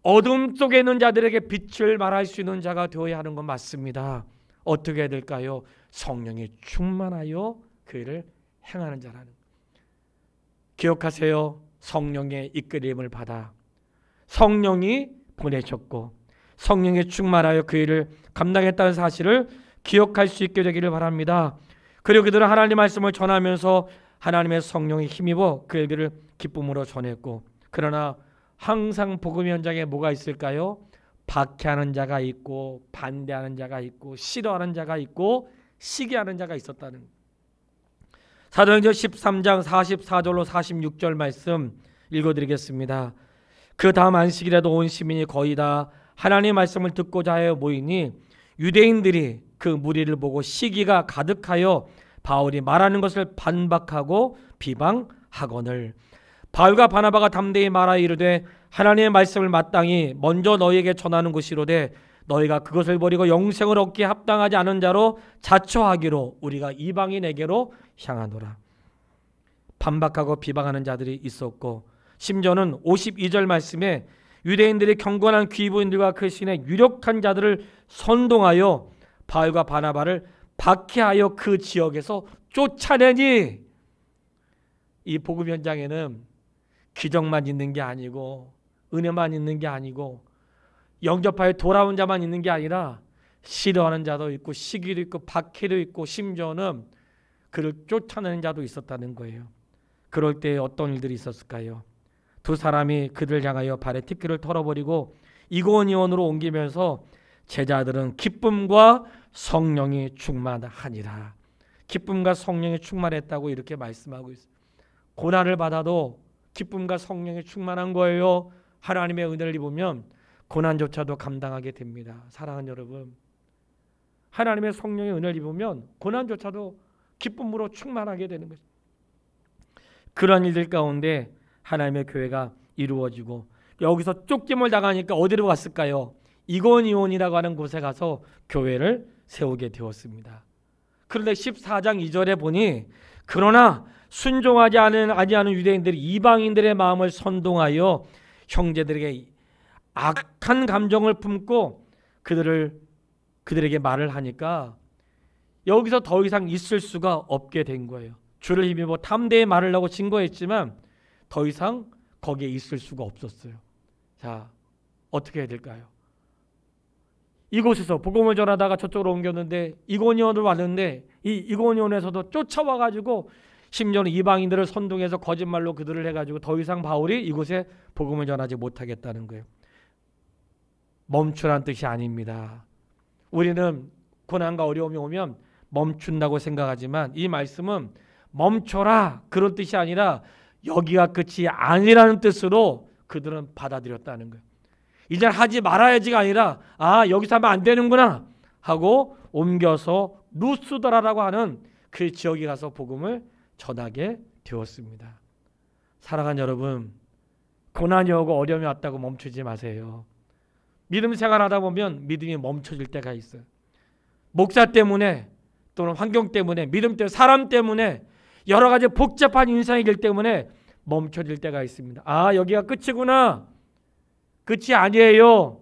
S1: 어둠 속에 있는 자들에게 빛을 말할 수 있는 자가 되어야 하는 건 맞습니다. 어떻게 해야 될까요? 성령이 충만하여 그 일을 행하는 자라는 거예요. 기억하세요. 성령의 이끌림을 받아 성령이 보내셨고 성령에 충만하여 그 일을 감당했다는 사실을 기억할 수 있게 되기를 바랍니다. 그리고 그들은 하나님의 말씀을 전하면서 하나님의 성령에 힘입어 그 얘기를 기쁨으로 전했고, 그러나 항상 복음 현장에 뭐가 있을까요? 박해하는 자가 있고 반대하는 자가 있고 싫어하는 자가 있고 시기하는 자가 있었다는 거예요. 사도행전 13장 44절로 46절 말씀 읽어드리겠습니다. 그 다음 안식일에도 온 시민이 거의 다 하나님의 말씀을 듣고자 하여 모이니 유대인들이 그 무리를 보고 시기가 가득하여 바울이 말하는 것을 반박하고 비방하거늘 바울과 바나바가 담대히 말하여 이르되 하나님의 말씀을 마땅히 먼저 너희에게 전하는 것이로되 너희가 그것을 버리고 영생을 얻기에 합당하지 않은 자로 자처하기로 우리가 이방인에게로 향하노라. 반박하고 비방하는 자들이 있었고, 심지어는 52절 말씀에 유대인들이 경건한 귀부인들과 그 신의 유력한 자들을 선동하여 바울과 바나바를 박해하여 그 지역에서 쫓아내니, 이 복음 현장에는 기적만 있는 게 아니고 은혜만 있는 게 아니고 영접하여 돌아온 자만 있는 게 아니라 싫어하는 자도 있고 시기도 있고 박해도 있고 심지어는 그를 쫓아내는 자도 있었다는 거예요. 그럴 때 어떤 일들이 있었을까요? 두 사람이 그들 향하여 발에 티끌을 털어버리고 이고니온으로 옮기면서 제자들은 기쁨과 성령이 충만하니라. 기쁨과 성령이 충만했다고 이렇게 말씀하고 있어요. 고난을 받아도 기쁨과 성령이 충만한 거예요. 하나님의 은혜를 입으면 고난조차도 감당하게 됩니다. 사랑하는 여러분, 하나님의 성령의 은혜를 입으면 고난조차도 기쁨으로 충만하게 되는 거죠. 그런 일들 가운데 하나님의 교회가 이루어지고, 여기서 쫓김을 당하니까 어디로 갔을까요? 이고니온이라고 하는 곳에 가서 교회를 세우게 되었습니다. 그런데 14장 2절에 보니 그러나 순종하지 아니하는 유대인들이 이방인들의 마음을 선동하여 형제들에게 악한 감정을 품고 그들에게 말을 하니까 여기서 더 이상 있을 수가 없게 된 거예요. 주를 힘입어 탐대에 말을 하고 증거했지만 더 이상 거기에 있을 수가 없었어요. 자, 어떻게 해야 될까요? 이곳에서 복음을 전하다가 저쪽으로 옮겼는데 이고니온으로 왔는데 이 이고니온에서도 쫓아와가지고 심지어는 이방인들을 선동해서 거짓말로 그들을 해가지고 더 이상 바울이 이곳에 복음을 전하지 못하겠다는 거예요. 멈추란 뜻이 아닙니다. 우리는 고난과 어려움이 오면 멈춘다고 생각하지만 이 말씀은 멈춰라 그런 뜻이 아니라 여기가 끝이 아니라는 뜻으로 그들은 받아들였다는 거예요. 이제 하지 말아야지가 아니라 여기서 하면 안 되는구나 하고 옮겨서 루스드라라고 하는 그 지역에 가서 복음을 전하게 되었습니다. 사랑하는 여러분, 고난이 오고 어려움이 왔다고 멈추지 마세요. 믿음 생활하다 보면 믿음이 멈춰질 때가 있어요. 목사 때문에 또는 환경 때문에 믿음 때문에 사람 때문에 여러 가지 복잡한 인생의 길 때문에 멈춰질 때가 있습니다. 여기가 끝이구나. 끝이 아니에요.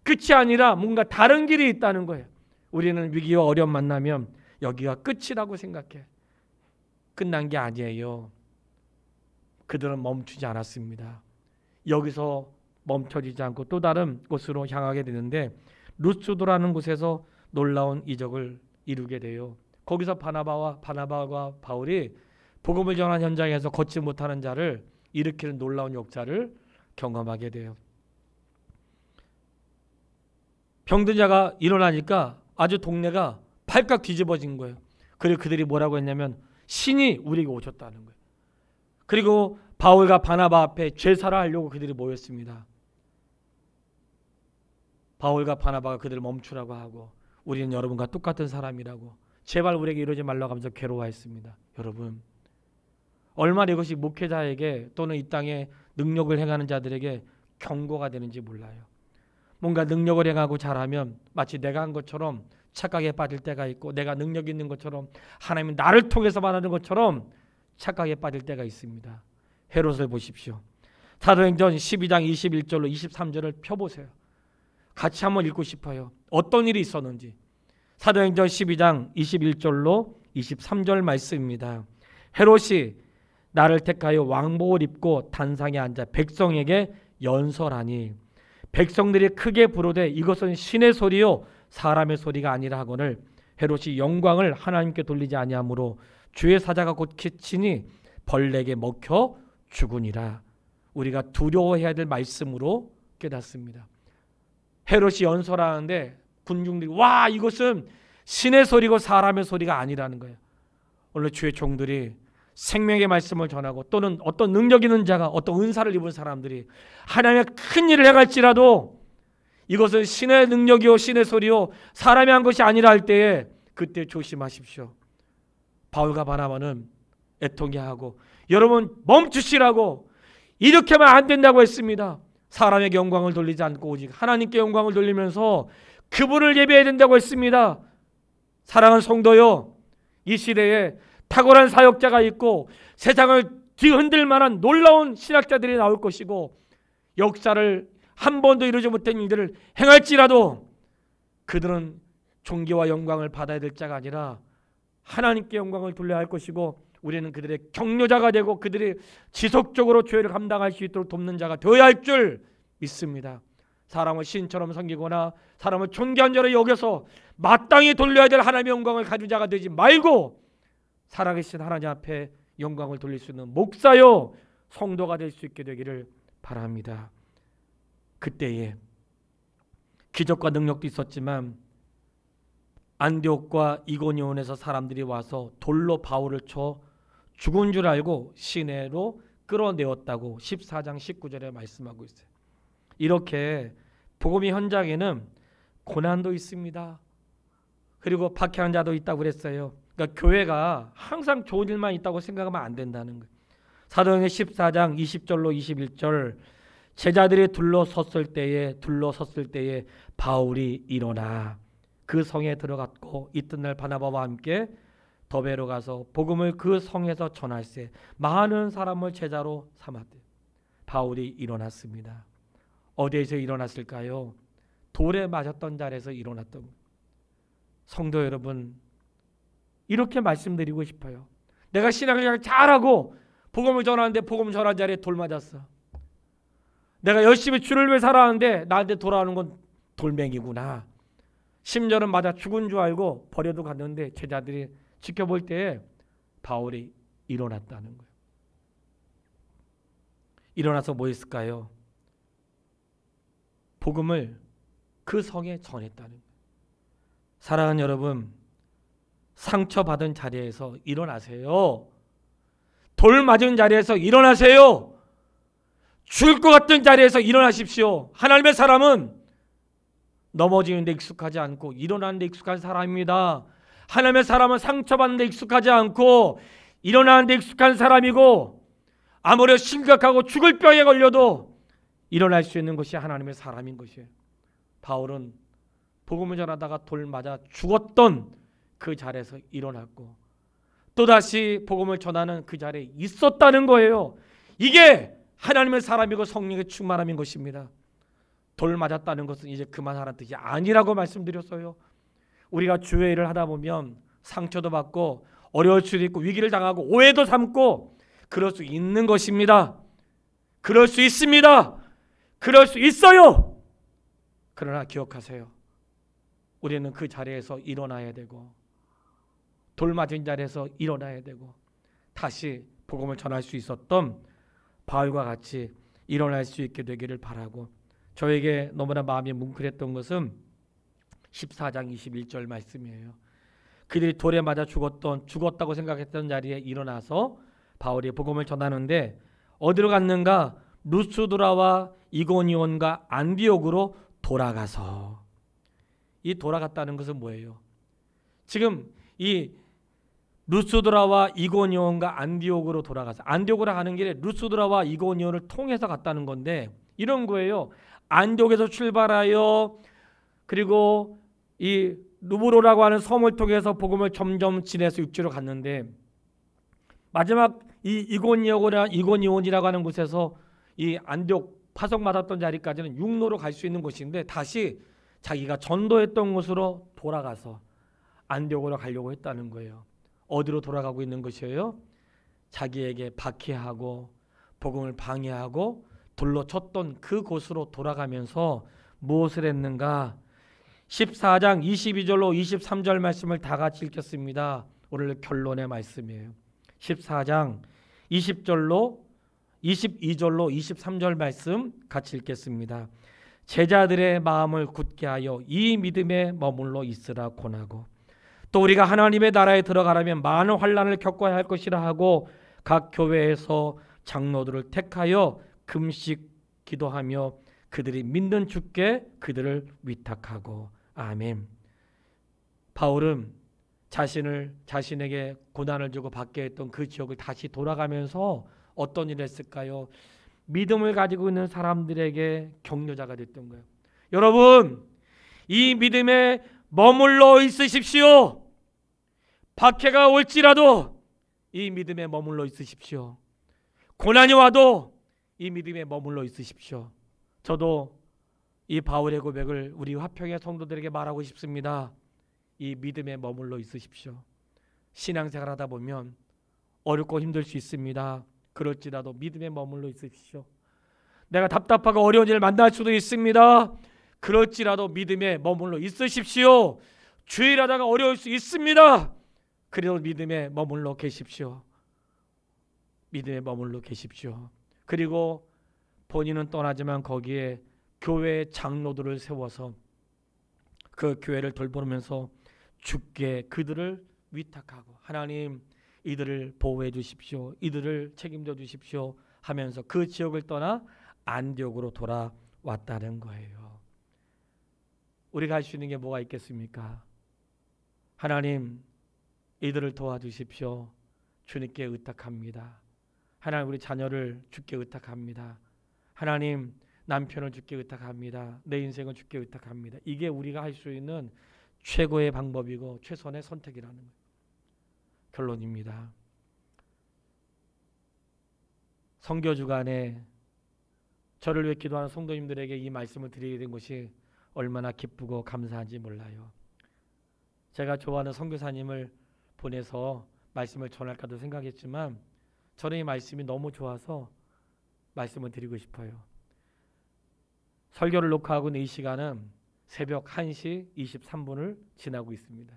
S1: 끝이 아니라 뭔가 다른 길이 있다는 거예요. 우리는 위기와 어려움 만나면 여기가 끝이라고 생각해. 끝난 게 아니에요. 그들은 멈추지 않았습니다. 여기서 멈춰지지 않고 또 다른 곳으로 향하게 되는데 루스드라는 곳에서 놀라운 이적을 이루게 돼요. 거기서 바나바와 바울이 복음을 전하는 현장에서 걷지 못하는 자를 일으키는 놀라운 역사를 경험하게 돼요. 병든 자가 일어나니까 아주 동네가 발칵 뒤집어진 거예요. 그리고 그들이 뭐라고 했냐면 신이 우리에게 오셨다는 거예요. 그리고 바울과 바나바 앞에 제사를 하려고 그들이 모였습니다. 바울과 바나바가 그들을 멈추라고 하고 우리는 여러분과 똑같은 사람이라고 제발 우리에게 이러지 말라고 하면서 괴로워했습니다. 여러분, 얼마나 이것이 목회자에게 또는 이 땅에 능력을 행하는 자들에게 경고가 되는지 몰라요. 뭔가 능력을 행하고 잘하면 마치 내가 한 것처럼 착각에 빠질 때가 있고 내가 능력 있는 것처럼 하나님이 나를 통해서만 하는 것처럼 착각에 빠질 때가 있습니다. 헤롯을 보십시오. 사도행전 12장 21절로 23절을 펴보세요. 같이 한번 읽고 싶어요. 어떤 일이 있었는지. 사도행전 12장 21절로 23절 말씀입니다. 헤롯이 나를 택하여 왕복을 입고 단상에 앉아 백성에게 연설하니 백성들이 크게 부르되 이것은 신의 소리요 사람의 소리가 아니라 하거늘 헤롯이 영광을 하나님께 돌리지 아니하므로 주의 사자가 곧 키치니 벌레에게 먹혀 죽으니라. 우리가 두려워해야 될 말씀으로 깨닫습니다. 헤롯이 연설하는데 군중들이 와 이것은 신의 소리고 사람의 소리가 아니라는 거예요. 원래 주의 종들이 생명의 말씀을 전하고 또는 어떤 능력 있는 자가 어떤 은사를 입은 사람들이 하나님의 큰 일을 행할지라도 이것은 신의 능력이요 신의 소리요 사람이 한 것이 아니라 할 때에 그때 조심하십시오. 바울과 바나바는 애통해하고 여러분 멈추시라고 이렇게 하면 안 된다고 했습니다. 사람에게 영광을 돌리지 않고 오직 하나님께 영광을 돌리면서 그분을 예배해야 된다고 했습니다. 사랑하는 성도요, 이 시대에 탁월한 사역자가 있고 세상을 뒤흔들 만한 놀라운 신학자들이 나올 것이고 역사를 한 번도 이루지 못한 일들을 행할지라도 그들은 존귀와 영광을 받아야 될 자가 아니라 하나님께 영광을 돌려야 할 것이고 우리는 그들의 격려자가 되고 그들이 지속적으로 죄를 감당할 수 있도록 돕는 자가 되어야 할 줄 믿습니다. 사람을 신처럼 섬기거나 사람을 존귀한 자로 여겨서 마땅히 돌려야 될 하나님의 영광을 가진 자가 되지 말고 살아계신 하나님 앞에 영광을 돌릴 수 있는 목사요 성도가 될 수 있게 되기를 바랍니다. 그때에 기적과 능력도 있었지만 안디옥과 이고니온에서 사람들이 와서 돌로 바울을 쳐 죽은 줄 알고 시내로 끌어내었다고 14장 19절에 말씀하고 있어요. 이렇게 복음의 현장에는 고난도 있습니다. 그리고 박해하는 자도 있다고 그랬어요. 그러니까 교회가 항상 좋은 일만 있다고 생각하면 안 된다는 거예요. 사도행전 14장 20절로 21절 제자들이 둘러섰을 때에 바울이 일어나 그 성에 들어갔고 이튿날 바나바와 함께 더베로 가서 복음을 그 성에서 전할세 많은 사람을 제자로 삼았대. 바울이 일어났습니다. 어디에서 일어났을까요? 돌에 맞았던 자리에서 일어났던 거예요. 성도 여러분, 이렇게 말씀드리고 싶어요. 내가 신앙을 잘하고 복음을 전하는데 복음 전한 자리에 돌 맞았어. 내가 열심히 주를 위해 살아왔는데 나한테 돌아오는 건 돌멩이구나. 심지어는 맞아 죽은 줄 알고 버려도 갔는데 제자들이 지켜볼 때에 바울이 일어났다는 거예요. 일어나서 뭐 했을까요? 복음을 그 성에 전했다는 거예요. 사랑하는 여러분, 상처받은 자리에서 일어나세요. 돌 맞은 자리에서 일어나세요. 죽을 것 같은 자리에서 일어나십시오. 하나님의 사람은 넘어지는 데 익숙하지 않고 일어나는 데 익숙한 사람입니다. 하나님의 사람은 상처받는 데 익숙하지 않고 일어나는 데 익숙한 사람이고, 아무리 심각하고 죽을 병에 걸려도 일어날 수 있는 것이 하나님의 사람인 것이에요. 바울은 복음을 전하다가 돌 맞아 죽었던 그 자리에서 일어났고 또다시 복음을 전하는 그 자리에 있었다는 거예요. 이게 하나님의 사람이고 성령의 충만함인 것입니다. 돌 맞았다는 것은 이제 그만하라는 뜻이 아니라고 말씀드렸어요. 우리가 주의 일을 하다 보면 상처도 받고 어려울 수도 있고 위기를 당하고 오해도 삼고 그럴 수 있는 것입니다. 그럴 수 있습니다. 그럴 수 있어요. 그러나 기억하세요. 우리는 그 자리에서 일어나야 되고 돌 맞은 자리에서 일어나야 되고 다시 복음을 전할 수 있었던 바울과 같이 일어날 수 있게 되기를 바라고, 저에게 너무나 마음이 뭉클했던 것은 14장 21절 말씀이에요. 그들이 돌에 맞아 죽었다고 생각했던 자리에 일어나서 바울이 복음을 전하는데 어디로 갔는가? 루스드라와 이고니온과 안디옥으로 돌아가서. 이 돌아갔다는 것은 뭐예요? 지금 이 루스드라와 이고니온과 안디옥으로 돌아가서, 안디옥으로 가는 길에 루스드라와 이고니온을 통해서 갔다는 건데 이런 거예요. 안디옥에서 출발하여 그리고 이 루브로라고 하는 섬을 통해서 복음을 점점 지내서 육지로 갔는데 마지막 이 이고니온이라고 하는 곳에서 이 안디옥 파송 받았던 자리까지는 육로로 갈 수 있는 곳인데 다시 자기가 전도했던 곳으로 돌아가서 안디옥으로 가려고 했다는 거예요. 어디로 돌아가고 있는 것이에요? 자기에게 박해하고 복음을 방해하고 돌로 쳤던 그 곳으로 돌아가면서 무엇을 했는가? 14장 22절로 23절 말씀을 다 같이 읽겠습니다. 오늘 결론의 말씀이에요. 14장 20절로 22절로 23절 말씀 같이 읽겠습니다. 제자들의 마음을 굳게 하여 이 믿음에 머물러 있으라 권하고, 또 우리가 하나님의 나라에 들어가려면 많은 환난을 겪어야 할 것이라 하고 각 교회에서 장로들을 택하여 금식 기도하며 그들이 믿는 주께 그들을 위탁하고. 아멘. 바울은 자신에게 고난을 주고 받게 했던 그 지역을 다시 돌아가면서 어떤 일을 했을까요? 믿음을 가지고 있는 사람들에게 격려자가 됐던 거예요. 여러분, 이 믿음에 머물러 있으십시오. 박해가 올지라도 이 믿음에 머물러 있으십시오. 고난이 와도 이 믿음에 머물러 있으십시오. 저도 이 바울의 고백을 우리 화평의 성도들에게 말하고 싶습니다. 이 믿음에 머물러 있으십시오. 신앙생활 하다 보면 어렵고 힘들 수 있습니다. 그럴지라도 믿음에 머물러 있으십시오. 내가 답답하고 어려운 일을 만날 수도 있습니다. 그럴지라도 믿음에 머물러 있으십시오. 주일하다가 어려울 수 있습니다. 그래도 믿음에 머물러 계십시오. 믿음에 머물러 계십시오. 그리고 본인은 떠나지만 거기에 교회의 장로들을 세워서 그 교회를 돌보면서 주께 그들을 위탁하고, 하나님 이들을 보호해 주십시오. 이들을 책임져 주십시오 하면서 그 지역을 떠나 안디옥으로 돌아왔다는 거예요. 우리가 할 수 있는 게 뭐가 있겠습니까? 하나님 이들을 도와주십시오. 주님께 의탁합니다. 하나님 우리 자녀를 주께 의탁합니다. 하나님 남편을 주께 의탁합니다. 내 인생을 주께 의탁합니다. 이게 우리가 할 수 있는 최고의 방법이고 최선의 선택이라는 거예요. 결론입니다. 선교 주간에 저를 위해 기도하는 성도님들에게 이 말씀을 드리게 된 것이 얼마나 기쁘고 감사한지 몰라요. 제가 좋아하는 선교사님을 보내서 말씀을 전할까도 생각했지만 저는 이 말씀이 너무 좋아서 말씀을 드리고 싶어요. 설교를 녹화하고 있는 이 시간은 새벽 1시 23분을 지나고 있습니다.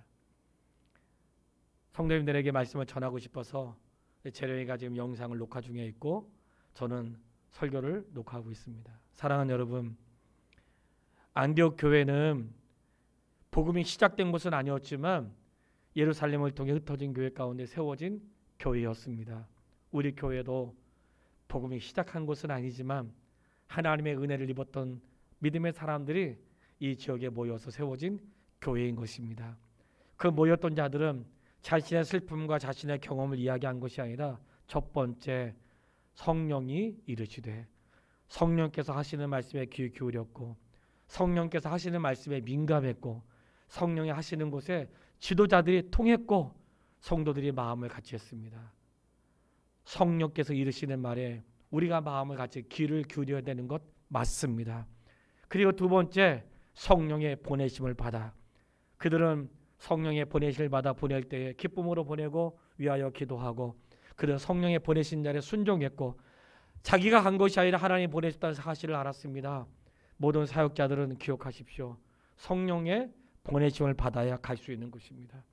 S1: 성도님들에게 말씀을 전하고 싶어서 재령이가 지금 영상을 녹화 중에 있고 저는 설교를 녹화하고 있습니다. 사랑하는 여러분, 안디옥 교회는 복음이 시작된 곳은 아니었지만 예루살렘을 통해 흩어진 교회 가운데 세워진 교회였습니다. 우리 교회도 복음이 시작한 곳은 아니지만 하나님의 은혜를 입었던 믿음의 사람들이 이 지역에 모여서 세워진 교회인 것입니다. 그 모였던 자들은 자신의 슬픔과 자신의 경험을 이야기한 것이 아니라 첫 번째, 성령이 이르시되 성령께서 하시는 말씀에 귀 기울였고 성령께서 하시는 말씀에 민감했고 성령이 하시는 곳에 지도자들이 통했고 성도들이 마음을 같이 했습니다. 성령께서 이르시는 말에 우리가 마음을 같이 귀를 기울여야 되는 것 맞습니다. 그리고 두 번째, 성령의 보내심을 받아 그들은 성령의 보내심을 받아 보낼 때에 기쁨으로 보내고 위하여 기도하고 그들은 성령의 보내신 자리에 순종했고 자기가 간 것이 아니라 하나님이 보내셨다는 사실을 알았습니다. 모든 사역자들은 기억하십시오. 성령의 보내심을 받아야 갈 수 있는 것입니다.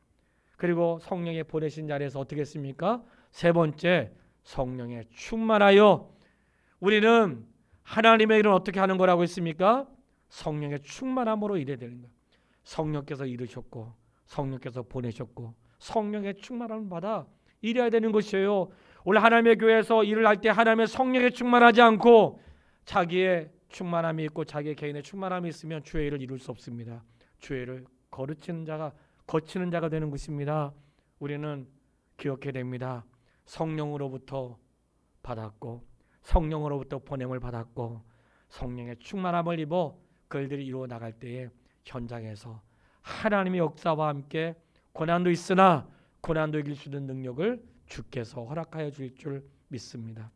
S1: 그리고 성령의 보내신 자리에서 어떻게 했습니까? 세 번째, 성령에 충만하여 우리는 하나님의 일은 어떻게 하는 거라고 했습니까? 성령의 충만함으로 일해야 되는 거예요. 성령께서 이르셨고 성령께서 보내셨고 성령의 충만함을 받아 일해야 되는 것이에요. 원래 하나님의 교회에서 일을 할 때 하나님의 성령에 충만하지 않고 자기의 충만함이 있고 자기의 개인의 충만함이 있으면 주의 일을 이룰 수 없습니다. 주의 일을 거치는 자가 되는 것입니다. 우리는 기억해야 됩니다. 성령으로부터 받았고 성령으로부터 보냄을 받았고 성령의 충만함을 입어 그들이 이루어 나갈 때에 현장에서 하나님의 역사와 함께 고난도 있으나 고난도 이길 수 있는 능력을 주께서 허락하여 줄 줄 믿습니다.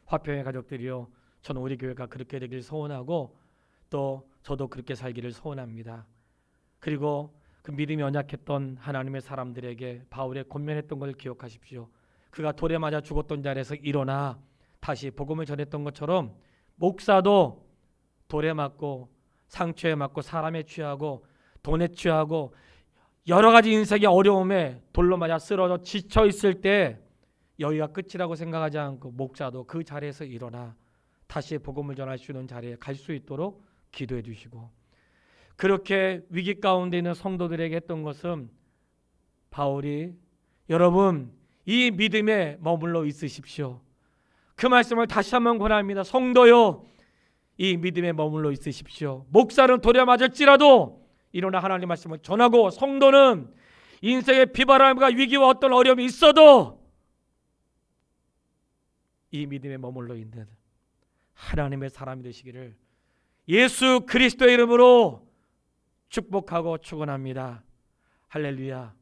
S1: 화평의 가족들이요, 저는 우리 교회가 그렇게 되길 소원하고 또 저도 그렇게 살기를 소원합니다. 그리고 그 믿음이 연약했던 하나님의 사람들에게 바울의 권면했던 걸 기억하십시오. 그가 돌에 맞아 죽었던 자리에서 일어나 다시 복음을 전했던 것처럼 목사도 돌에 맞고 상처에 맞고 사람에 취하고 돈에 취하고 여러 가지 인생의 어려움에 돌로 맞아 쓰러져 지쳐 있을 때 여기가 끝이라고 생각하지 않고 목사도 그 자리에서 일어나 다시 복음을 전할 수 있는 자리에 갈 수 있도록 기도해 주시고, 그렇게 위기 가운데 있는 성도들에게 했던 것은 바울이 여러분 이 믿음에 머물러 있으십시오. 그 말씀을 다시 한번 권합니다. 성도요, 이 믿음에 머물러 있으십시오. 목사는 돌에 맞을지라도 일어나 하나님 말씀을 전하고, 성도는 인생의 비바람과 위기와 어떤 어려움이 있어도 이 믿음에 머물러 있는 하나님의 사람이 되시기를 예수 그리스도의 이름으로 축복하고 축원합니다. 할렐루야.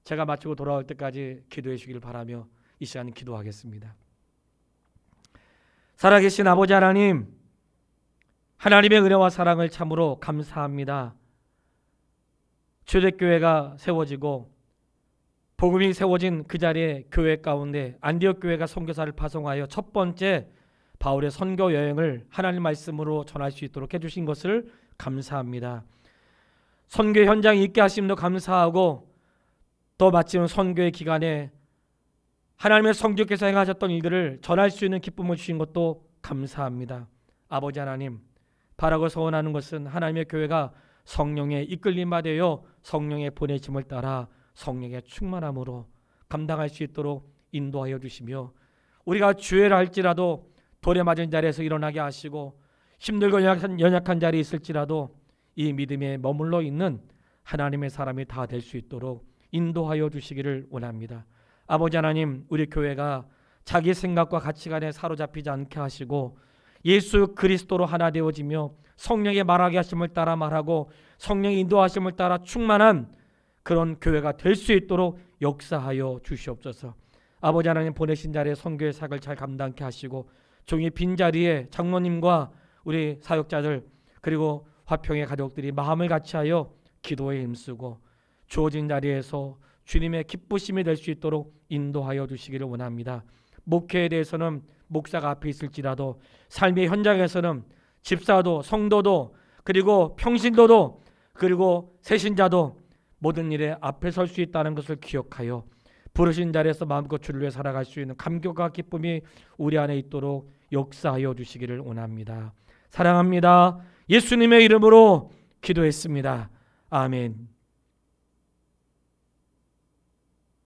S1: 제가 마치고 돌아올 때까지 기도해 주시길 바라며 이 시간 기도하겠습니다. 살아계신 아버지 하나님, 하나님의 은혜와 사랑을 참으로 감사합니다. 초대교회가 세워지고 복음이 세워진 그 자리에 교회 가운데 안디옥 교회가 선교사를 파송하여 첫 번째 바울의 선교 여행을 하나님 말씀으로 전할 수 있도록 해주신 것을 감사합니다. 선교 현장에 있게 하심도 감사하고, 또 마침 선교의 기간에 하나님의 성령께서 행하셨던 일들을 전할 수 있는 기쁨을 주신 것도 감사합니다. 아버지 하나님, 바라고 소원하는 것은 하나님의 교회가 성령의 이끌림 받아요 성령의 보내심을 따라 성령의 충만함으로 감당할 수 있도록 인도하여 주시며, 우리가 주의를 할지라도 돌에 맞은 자리에서 일어나게 하시고 힘들고 연약한 자리에 있을지라도 이 믿음에 머물러 있는 하나님의 사람이 다 될 수 있도록 인도하여 주시기를 원합니다. 아버지 하나님, 우리 교회가 자기 생각과 가치관에 사로잡히지 않게 하시고 예수 그리스도로 하나 되어지며 성령의 말하게 하심을 따라 말하고 성령의 인도하심을 따라 충만한 그런 교회가 될 수 있도록 역사하여 주시옵소서. 아버지 하나님, 보내신 자리에 선교의 사역을 잘 감당케 하시고 종이 빈자리에 장로님과 우리 사역자들 그리고 화평의 가족들이 마음을 같이하여 기도에 힘쓰고 주어진 자리에서 주님의 기쁘심이 될 수 있도록 인도하여 주시기를 원합니다. 목회에 대해서는 목사가 앞에 있을지라도 삶의 현장에서는 집사도 성도도 그리고 평신도도 그리고 새신자도 모든 일에 앞에 설 수 있다는 것을 기억하여 부르신 자리에서 마음껏 주를 위해 살아갈 수 있는 감격과 기쁨이 우리 안에 있도록 역사하여 주시기를 원합니다. 사랑합니다. 예수님의 이름으로 기도했습니다. 아멘.